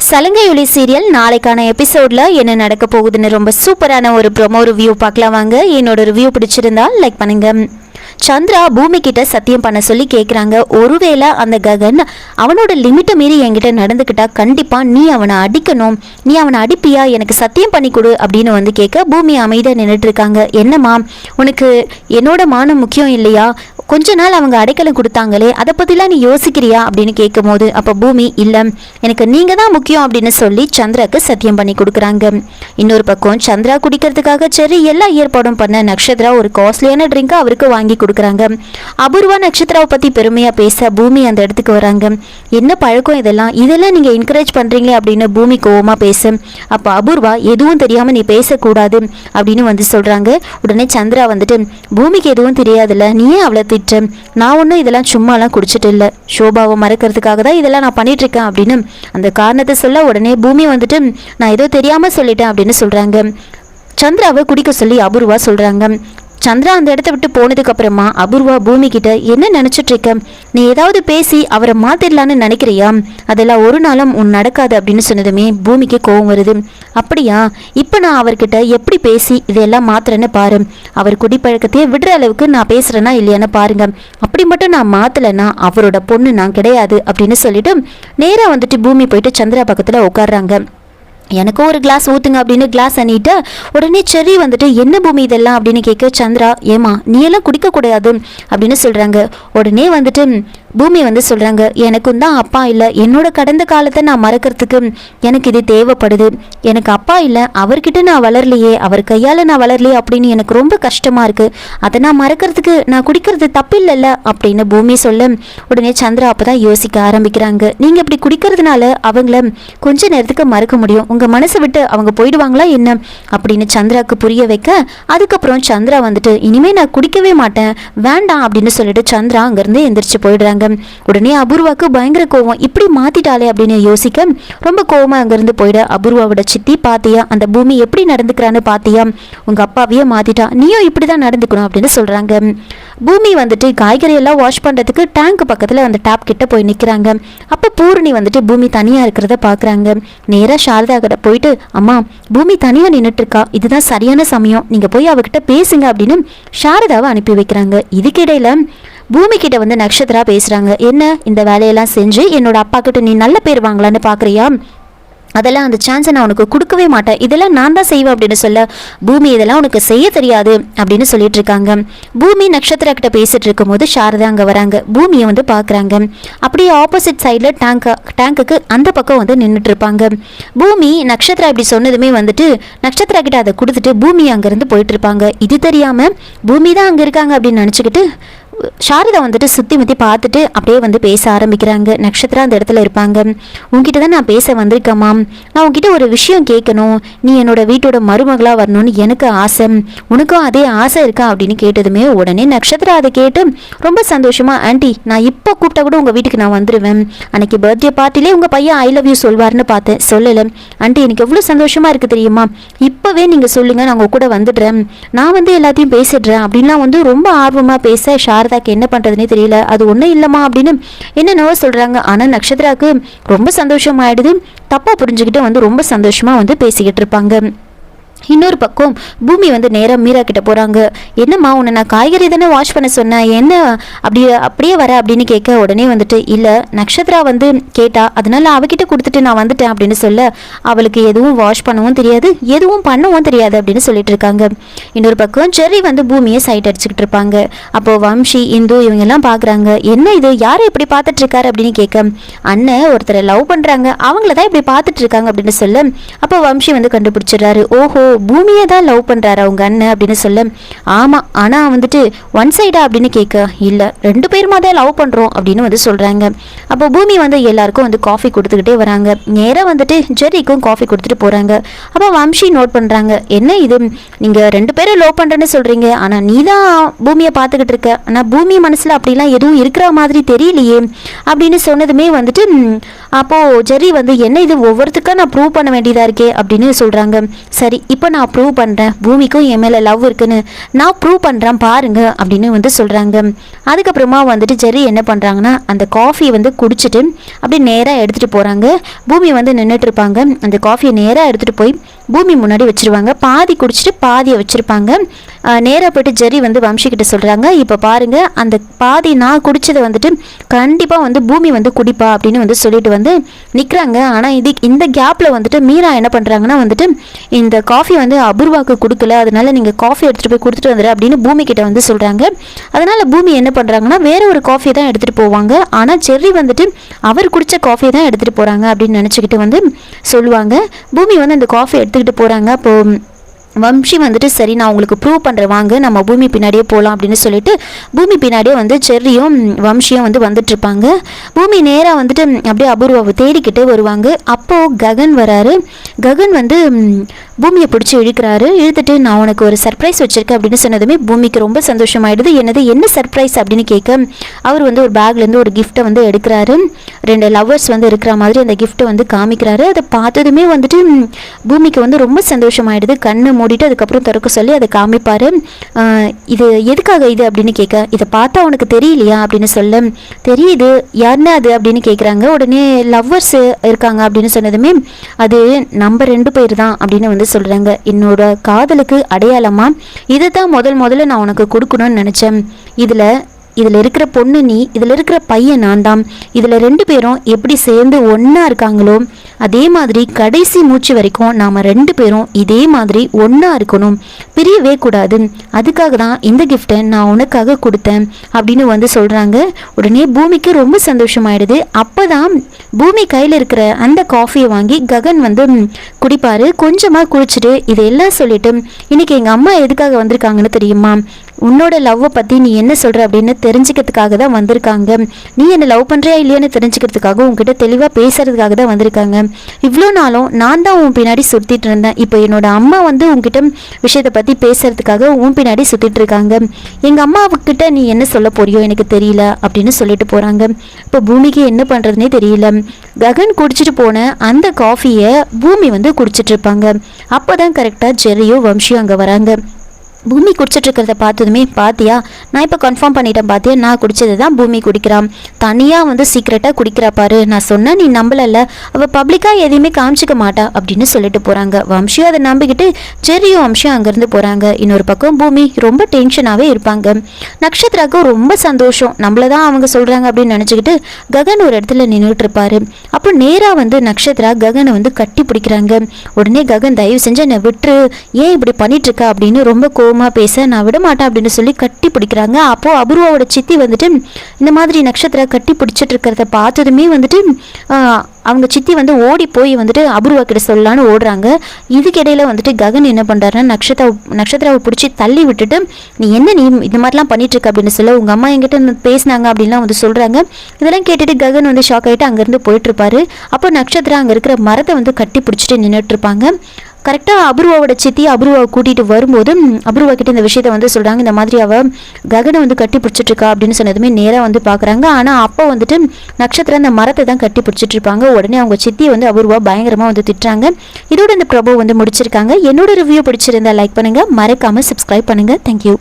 Salangai Oli serial நாளைக்கான எபிசோட்ல என்ன நடக்க போகுதுன்னு ரொம்ப சூப்பரான ஒரு ப்ரோமோ ரிவ்யூ பார்க்கலாம் வாங்க. என்னோட ரிவ்யூ பிடிச்சிருந்தா லைக் பண்ணுங்க. சந்திரா பூமி கிட்ட சத்தியம் பண்ண சொல்லி கேட்குறாங்க. ஒருவேளை அந்த ககன் அவனோட லிமிட்டை மீறி என்கிட்ட நடந்துக்கிட்டா கண்டிப்பா நீ அவனை அடிக்கணும், நீ அவனை அடிப்பியா, எனக்கு சத்தியம் பண்ணி கொடு அப்படின்னு வந்து கேட்க பூமி அமைதியாக நின்றுட்டு இருக்காங்க. என்னம்மா உனக்கு என்னோட மானம் முக்கியம் இல்லையா, கொஞ்ச நாள் அவங்க அடைக்கலம் கொடுத்தாங்களே அதை பற்றிலாம் நீ யோசிக்கிறியா அப்படின்னு கேட்கும் போது அப்போ பூமி இல்லை எனக்கு நீங்கள் தான் முக்கியம் அப்படின்னு சொல்லி சந்திராவுக்கு சத்தியம் பண்ணி கொடுக்குறாங்க. இன்னொரு பக்கம் சந்திரா குடிக்கிறதுக்காக சரி எல்லா ஏற்பாடும் பண்ண நக்ஷத்ரா ஒரு காஸ்ட்லியான ட்ரிங்கை அவருக்கு வாங்கி கொடுக்குறாங்க. அபூர்வா நக்ஷத்ராவை பற்றி பெருமையாக பேச பூமி அந்த இடத்துக்கு வராங்க. என்ன பழக்கம் இதெல்லாம் நீங்கள் என்கரேஜ் பண்ணுறீங்களே அப்படின்னு பூமி கோவமாக பேச அப்போ அபூர்வா எதுவும் தெரியாமல் நீ பேசக்கூடாது அப்படின்னு வந்து சொல்கிறாங்க. உடனே சந்திரா வந்துட்டு பூமிக்கு எதுவும் தெரியாதுல்ல, நீயே அவளை நான் ஒன்றும் இதெல்லாம் சும்மாலாம் குடிச்சிட்டு இல்லை, ஷோபாவை மறக்கிறதுக்காக தான் இதெல்லாம் நான் பண்ணிட்டு இருக்கேன் அப்படின்னு அந்த காரணத்தை சொல்ல உடனே பூமி வந்துட்டு நான் ஏதோ தெரியாம சொல்லிட்டேன் அப்படின்னு சொல்றாங்க. சந்திராவை குடிக்க சொல்லி அபூர்வா சொல்றாங்க. சந்திரா அந்த இடத்த விட்டு போனதுக்கு அப்புறமா அபூர்வா பூமி கிட்ட என்ன நினைச்சிட்டு இருக்க, நீ ஏதாவது பேசி அவரை மாத்திடலான்னு நினைக்கிறியா, அதெல்லாம் ஒரு நாளும் உன் நடக்காது அப்படின்னு சொன்னதுமே பூமிக்கு கோவம் வருது. அப்படியா, இப்ப நான் அவர்கிட்ட எப்படி பேசி இதெல்லாம் மாத்துறேன்னு பாரு, அவர் குடிப்பழக்கத்தையே விடுற அளவுக்கு நான் பேசுறேன்னா இல்லையான்னு பாருங்க, அப்படி மட்டும் நான் மாத்தலைன்னா அவரோட பொண்ணு நான் கிடையாது அப்படின்னு சொல்லிட்டு நேரா வந்துட்டு பூமி போயிட்டு சந்திரா பக்கத்துல உட்காடுறாங்க. எனக்கும் ஒரு கிளாஸ் ஊற்றுங்க அப்படின்னு கிளாஸ் அணிட்டு உடனே செரி வந்துட்டு என்ன பூமி இதெல்லாம் அப்படின்னு கேட்க சந்திரா ஏமா நீ எல்லாம் குடிக்கக்கூடாது அப்படின்னு சொல்கிறாங்க. உடனே வந்துட்டு பூமி வந்து சொல்கிறாங்க எனக்கும் தான் அப்பா இல்லை, என்னோட கடந்த காலத்தை நான் மறக்கிறதுக்கு எனக்கு இது தேவைப்படுது, எனக்கு அப்பா இல்லை, அவர்கிட்ட நான் வளரலையே, அவர் கையால் நான் வளரலையே அப்படின்னு எனக்கு ரொம்ப கஷ்டமாக இருக்குது, அதை நான் மறக்கிறதுக்கு நான் குடிக்கிறது தப்பு இல்லைல்ல அப்படின்னு பூமி சொல்ல உடனே சந்திரா அப்போ தான் யோசிக்க ஆரம்பிக்கிறாங்க. நீங்கள் இப்படி குடிக்கிறதுனால அவங்கள கொஞ்ச நேரத்துக்கு மறக்க முடியும், உங்கள் மனசை விட்டு அவங்க போயிடுவாங்களா என்ன அப்படின்னு சந்திராவுக்கு புரிய வைக்க அதுக்கப்புறம் சந்திரா வந்துட்டு இனிமே நான் குடிக்கவே மாட்டேன் வேண்டாம் அப்படின்னு சொல்லிட்டு சந்திரா அங்கேருந்து எந்திரிச்சு போயிடுறாங்க. உடனே அபூர்வாக்கு பயங்கர கோவம், இப்படி மாத்திட்டாலே அப்படின்னு யோசிக்க ரொம்ப கோவமா அங்கிருந்து போயிட அபூர்வாவோட சித்தி பாத்தியா அந்த பூமி எப்படி நடந்துக்கிறான்னு பாத்தியா, உங்க அப்பாவையே மாத்திட்டா, நீயும் இப்படிதான் நடந்துக்கணும் அப்படின்னு சொல்றாங்க. பூமி வந்துட்டு காய்கறி எல்லாம் வாஷ் பண்றதுக்கு டேங்க் பக்கத்துல அந்த டேப் கிட்ட போய் நிக்கிறாங்க. அப்ப பூரணி வந்துட்டு பூமி தனியா இருக்கிறத பாக்குறாங்க. நேரா சாரதா கிட்ட போயிட்டு அம்மா பூமி தனியா நின்றுட்டு இருக்கா, இதுதான் சரியான சமயம், நீங்க போய் அவகிட்ட பேசுங்க அப்படின்னு சாரதாவை அனுப்பி வைக்கிறாங்க. இதுக்கிடையில பூமி கிட்ட வந்து நக்ஷத்ரா பேசுறாங்க. என்ன இந்த வேலையெல்லாம் செஞ்சு என்னோட அப்பா கிட்ட நீ நல்ல பேர் வாங்கலான்னு பாக்குறியா, அதெல்லாம் அந்த சான்ஸை நான் உனக்கு கொடுக்கவே மாட்டேன், இதெல்லாம் நான் தான் செய்வேன் அப்படின்னு சொல்ல பூமி இதெல்லாம் உனக்கு செய்ய தெரியாது அப்படின்னு சொல்லிட்டு இருக்காங்க. பூமி நக்ஷத்ரா கிட்ட பேசிட்டு இருக்கும் போது சாரதா அங்கே வராங்க. பூமியை வந்து பார்க்குறாங்க. அப்படியே ஆப்போசிட் சைடில் டேங்குக்கு அந்த பக்கம் வந்து நின்றுட்டு இருப்பாங்க. பூமி நக்ஷத்ரா இப்படி சொன்னதுமே வந்துட்டு நக்ஷத்ரா கிட்ட அதை கொடுத்துட்டு பூமி அங்கேருந்து போயிட்டு இருப்பாங்க. இது தெரியாமல் பூமி தான் அங்கே இருக்காங்க அப்படின்னு நினச்சிக்கிட்டு சாரதா வந்துட்டு சுற்றி முற்றி பார்த்துட்டு அப்படியே வந்து பேச ஆரம்பிக்கிறாங்க. நக்ஷத்ரா அந்த இடத்துல இருப்பாங்க. உங்ககிட்ட தான் நான் பேச வந்திருக்கேம்மா, நான் உங்ககிட்ட ஒரு விஷயம் கேட்கணும், நீ என்னோட வீட்டோட மருமகளாக வரணும்னு எனக்கு ஆசை, உனக்கும் அதே ஆசை இருக்கா அப்படின்னு கேட்டதுமே உடனே நக்ஷத்ரா அதை கேட்டு ரொம்ப சந்தோஷமா ஆண்டி நான் இப்போ கூப்பிட்டா கூட உங்கள் வீட்டுக்கு நான் வந்துடுவேன், அன்னைக்கு பர்த்டே பார்ட்டிலே உங்கள் பையன் ஐ லவ் யூ சொல்வார்னு பார்த்தேன், சொல்லலை ஆண்டி, எனக்கு எவ்வளோ சந்தோஷமா இருக்குது தெரியுமா, இப்போவே நீங்கள் சொல்லுங்கள் நான் உங்கள் கூட வந்துடுறேன், நான் வந்து எல்லாத்தையும் பேசிடுறேன் அப்படின்லாம் வந்து ரொம்ப ஆர்வமாக பேச சாரதாக்கு என்ன பண்றதுன்னே தெரியல, அது ஒன்றும் இல்லைம்மா அப்படின்னு என்னென்னவோ சொல்றாங்க. ஆனால் நக்ஷத்ராக்கு ரொம்ப சந்தோஷம் ஆயிடுது, தப்பா புரிஞ்சுக்கிட்டு வந்து ரொம்ப சந்தோஷமா வந்து பேசிக்கிட்டு இருப்பாங்க. இன்னொரு பக்கம் பூமி வந்து நேராக மீரா கிட்ட போகிறாங்க. என்னம்மா உன்னை நான் காய்கறி தானே வாஷ் பண்ண சொன்னேன், என்ன அப்படியே வர அப்படின்னு கேட்க உடனே வந்துட்டு இல்லை நக்ஷத்ரா வந்து கேட்டா அதனால அவகிட்ட கொடுத்துட்டு நான் வந்துட்டேன் அப்படின்னு சொல்ல அவளுக்கு எதுவும் வாஷ் பண்ணவும் தெரியாது எதுவும் பண்ணவும் தெரியாது அப்படின்னு சொல்லிட்டு இருக்காங்க. இன்னொரு பக்கம் செர்ரி வந்து பூமியை சைட் அடிச்சுக்கிட்டு இருப்பாங்க. அப்போ வம்ஷி இந்து இவங்க எல்லாம் பார்க்குறாங்க. என்ன இது யாரை இப்படி பார்த்துட்டு இருக்காரு அப்படின்னு கேட்க அண்ணன் ஒருத்தரை லவ் பண்ணுறாங்க அவங்கள தான் இப்படி பார்த்துட்டு இருக்காங்க அப்படின்னு சொல்ல அப்போ வம்ஷி வந்து கண்டுபிடிச்சிடுறாரு. ஓஹோ பூமியை தான் லவ் பண்ணுறாரு அவங்க அண்ணன் அப்படின்னு சொல்ல ஆமாம் ஆனால் வந்துட்டு ஒன் சைடா அப்படின்னு கேட்க இல்லை ரெண்டு பேருமா தான் லவ் பண்ணுறோம் அப்படின்னு வந்து சொல்கிறாங்க. அப்போ பூமி வந்து எல்லாருக்கும் வந்து காஃபி கொடுத்துக்கிட்டே வராங்க. நேராக வந்துட்டு ஜெர்ரிக்கும் காஃபி கொடுத்துட்டு போகிறாங்க. அப்போ வம்ஷி நோட் பண்ணுறாங்க. என்ன இது நீங்கள் ரெண்டு பேரும் லவ் பண்ணுறேன்னு சொல்கிறீங்க ஆனால் நீ தான் பூமியை பார்த்துக்கிட்டு இருக்க, ஆனால் பூமி மனசில் அப்படிலாம் எதுவும் இருக்கிற மாதிரி தெரியலையே அப்படின்னு சொன்னதுமே வந்துட்டு அப்போது ஜெர்ரி வந்து என்ன இது ஒவ்வொருத்துக்காக நான் ப்ரூவ் பண்ண வேண்டியதாக இருக்கே அப்படின்னு சொல்கிறாங்க. சரி இப்போ நான் ப்ரூவ் பண்ணுறேன், பூமிக்கும் என் மேலே லவ் இருக்குன்னு நான் ப்ரூவ் பண்ணுறேன் பாருங்க அப்படின்னு வந்து சொல்கிறாங்க. அதுக்கப்புறமா வந்துட்டு ஜெர்ரி என்ன பண்ணுறாங்கன்னா அந்த காஃபியை வந்து குடிச்சிட்டு அப்படியே நேராக எடுத்துகிட்டு போகிறாங்க. பூமி வந்து நின்றுட்டு இருப்பாங்க. அந்த காஃபியை நேராக எடுத்துகிட்டு போய் பூமி முன்னாடி வச்சுருவாங்க. பாதி குடிச்சிட்டு பாதியை வச்சுருப்பாங்க. நேராக போய்ட்டு ஜெர்ரி வந்து வம்சிக்கிட்ட சொல்கிறாங்க, இப்போ பாருங்கள் அந்த பாதி நான் குடித்ததை வந்துட்டு கண்டிப்பாக வந்து பூமி வந்து குடிப்பா அப்படின்னு வந்து சொல்லிட்டு வந்து நிற்கிறாங்க. ஆனால் இந்த கேப்பில் வந்துட்டு மீரா என்ன பண்ணுறாங்கன்னா வந்துட்டு இந்த காஃபி வந்து அபூர்வாக்கு கொடுக்கல, அதனால நீங்கள் காஃபி எடுத்துகிட்டு போய் கொடுத்துட்டு வந்துடு அப்படின்னு பூமி கிட்ட வந்து சொல்கிறாங்க. அதனால் பூமி என்ன பண்ணுறாங்கன்னா வேற ஒரு காஃபி தான் எடுத்துகிட்டு போவாங்க. ஆனால் ஜெர்ரி வந்துட்டு அவர் குடித்த காஃபியை தான் எடுத்துகிட்டு போகிறாங்க அப்படின்னு நினச்சிக்கிட்டு வந்து சொல்லுவாங்க. பூமி வந்து அந்த காஃபி எடுத்துக்கிட்டு போகிறாங்க. அப்போது வம்சி வந்துட்டு சரி நான் உங்களுக்கு ப்ரூவ் பண்ணுறேன் வாங்க நம்ம பூமி பின்னாடியே போகலாம் அப்படின்னு சொல்லிட்டு பூமி பின்னாடியே வந்து செர்ரியும் வம்சியும் வந்து வந்துட்டுருப்பாங்க. பூமி நேராக வந்துட்டு அப்படியே அபூர்வாவை தேடிக்கிட்டு வருவாங்க. அப்போது ககன் வராரு. ககன் வந்து பூமியை பிடிச்சி இழுத்துட்டு நான் உனக்கு ஒரு சர்ப்ரைஸ் வச்சுருக்கேன் அப்படின்னு சொன்னதுமே பூமிக்கு ரொம்ப சந்தோஷமாயிடுது. என்ன சர்ப்ரைஸ் அப்படின்னு கேட்க அவர் வந்து ஒரு பேக்லேருந்து ஒரு கிஃப்ட்டை வந்து எடுக்கிறாரு. 2 லவ்வர்ஸ் வந்து இருக்கிற மாதிரி அந்த கிஃப்ட்டை வந்து காமிக்கிறாரு. அதை பார்த்ததுமே வந்துட்டு பூமிக்கு வந்து ரொம்ப சந்தோஷமாயிடுது. கண்ணை மூடிட்டு அதுக்கப்புறம் திறக்க சொல்லி அதை காமிப்பார். இது எதுக்காக இது அப்படின்னு கேட்க இதை பார்த்தா உனக்கு தெரியலையா அப்படின்னு சொல்ல தெரியுது, யாருன்னா அது அப்படின்னு கேட்குறாங்க. உடனே லவ்வர்ஸ் இருக்காங்க அப்படின்னு சொன்னதுமே அது நம்ம 2 பேர் தான் அப்படின்னு வந்து சொல்கிறாங்க. என்னோட காதலுக்கு அடையாளமா இதை தான் முதல்ல நான் உனக்கு கொடுக்கணும்னு நினச்சேன். இதில் இருக்கிற பொண்ணு நீ, இதில் இருக்கிற பையன் நான் தான். இதில் 2 பேரும் எப்படி சேர்ந்து ஒன்றா இருக்காங்களோ அதே மாதிரி கடைசி மூச்சு வரைக்கும் நாம் 2 பேரும் இதே மாதிரி ஒன்றா இருக்கணும், பிரியவே கூடாது. அதுக்காக தான் இந்த கிஃப்ட்டை நான் உனக்காக கொடுத்தேன் அப்படின்னு வந்து சொல்கிறாங்க. உடனே பூமிக்கு ரொம்ப சந்தோஷமாயிடுது. அப்போ தான் பூமி கையில் இருக்கிற அந்த காஃபியை வாங்கி ககன் வந்து குடிப்பார். கொஞ்சமாக குடிச்சிட்டு இதையெல்லாம் சொல்லிட்டு இன்றைக்கி எங்கள் அம்மா எதுக்காக வந்திருக்காங்கன்னு தெரியுமா, உன்னோட லவ்வை பற்றி நீ என்ன சொல்கிற அப்படின்னு தெரிஞ்சுக்கிறதுக்காக தான் வந்திருக்காங்க. நீ என்ன லவ் பண்ணுறியா இல்லையான்னு தெரிஞ்சுக்கிறதுக்காக உங்ககிட்ட தெளிவாக பேசுறதுக்காக தான் வந்திருக்காங்க. இவ்வளோ நாளும் நான் தான் உன் பின்னாடி சுற்றிட்டு இருந்தேன். இப்போ என்னோட அம்மா வந்து உங்ககிட்ட விஷயத்தை பற்றி பேசுறதுக்காக உன் பின்னாடி சுற்றிட்டு இருக்காங்க. எங்கள் அம்மாவுக்கிட்ட நீ என்ன சொல்ல போறியோ எனக்கு தெரியல அப்படின்னு சொல்லிட்டு போகிறாங்க. இப்போ பூமிக்கு என்ன பண்ணுறதுனே தெரியல. ககன் குடிச்சிட்டு போன அந்த காஃபியை பூமி வந்து குடிச்சிட்டு இருப்பாங்க. அப்போ தான் கரெக்டாக ஜெர்ரியும் வம்சியும் அங்கே வராங்க. பூமி குடிச்சிட்டு இருக்கிறத பார்த்ததுமே பாத்தியா நான் இப்போ கன்ஃபார்ம் பண்ணிட்டேன், பாத்தியா நான் குடிச்சது தான் பூமி குடிக்கிறான், தனியாக வந்து சீக்ரெட்டாக குடிக்கிறா பாரு, நான் சொன்ன நீ நம்பலல்ல, அவள் பப்ளிக்காக எதையுமே காமிச்சிக்க மாட்டா அப்படின்னு சொல்லிட்டு போகிறாங்க. வம்சியும் அதை நம்பிக்கிட்டு ஜெர்ரியும் வம்சியும் அங்கேருந்து போகிறாங்க. இன்னொரு பக்கம் பூமி ரொம்ப டென்ஷனாகவே இருப்பாங்க. நக்ஷத்ராவுக்கு ரொம்ப சந்தோஷம், நம்மள தான் அவங்க சொல்கிறாங்க அப்படின்னு நினச்சிக்கிட்டு ககன் ஒரு இடத்துல நின்றுட்டு இருப்பாரு. அப்போ நேராக வந்து நக்ஷத்ரா ககனை வந்து கட்டி பிடிக்கிறாங்க. உடனே ககன் தயவு செஞ்சு என்னை விட்டுரு, ஏன் இப்படி பண்ணிட்டு இருக்கா அப்படின்னு ரொம்ப பேச நான் விட மாட்டேன் அப்படின்னு சொல்லி கட்டி பிடிக்கிறாங்க. அப்போ அபூர்வாவோட சித்தி வந்துட்டு இந்த மாதிரி நக்ஷத்ரா கட்டி பிடிச்சிட்டு இருக்கிறத பார்த்ததுமே வந்துட்டு அவங்க சித்தி வந்து ஓடி போய் வந்துட்டு அபூர்வா கிட்ட சொல்லலான்னு ஓடுறாங்க. இதுக்கிடையில வந்துட்டு ககன் என்ன பண்ணுறாருன்னா நக்ஷத்ராவை பிடிச்சி தள்ளி விட்டுட்டு நீ இந்த மாதிரிலாம் பண்ணிட்டு இருக்க அப்படின்னு சொல்ல உங்கள் அம்மா என்கிட்ட பேசினாங்க அப்படின்லாம் வந்து சொல்கிறாங்க. இதெல்லாம் கேட்டுட்டு ககன் வந்து ஷாக் ஆகிட்டு அங்கேருந்து போயிட்டு இருப்பாரு. அப்போ நக்ஷத்ரா அங்கே இருக்கிற மரத்தை வந்து கட்டி பிடிச்சிட்டு நின்றுட்டு இருப்பாங்க. கரெக்டாக அபூர்வாவோட சித்தி அபூர்வாவை கூட்டிகிட்டு வரும்போது அபூர்வா கிட்ட இந்த விஷயத்தை வந்து சொல்கிறாங்க. இந்த மாதிரி அவள் ககனை வந்து கட்டி பிடிச்சிட்டு இருக்கா அப்படின்னு சொன்னதுமே நேராக வந்து பார்க்குறாங்க. ஆனால் அப்போ வந்துட்டு நட்சத்திரம் அந்த மரத்தை தான் கட்டி பிடிச்சிட்டு இருப்பாங்க. உடனே அவங்க சித்தியை வந்து அபூர்வா பயங்கரமாக வந்து திட்டுறாங்க. இதோட இந்த ப்ரோமோ வந்து முடிச்சிருக்காங்க. என்னோட ரிவ்யூ பிடிச்சிருந்தா லைக் பண்ணுங்கள், மறக்காமல் சப்ஸ்கிரைப் பண்ணுங்கள். தேங்க்யூ.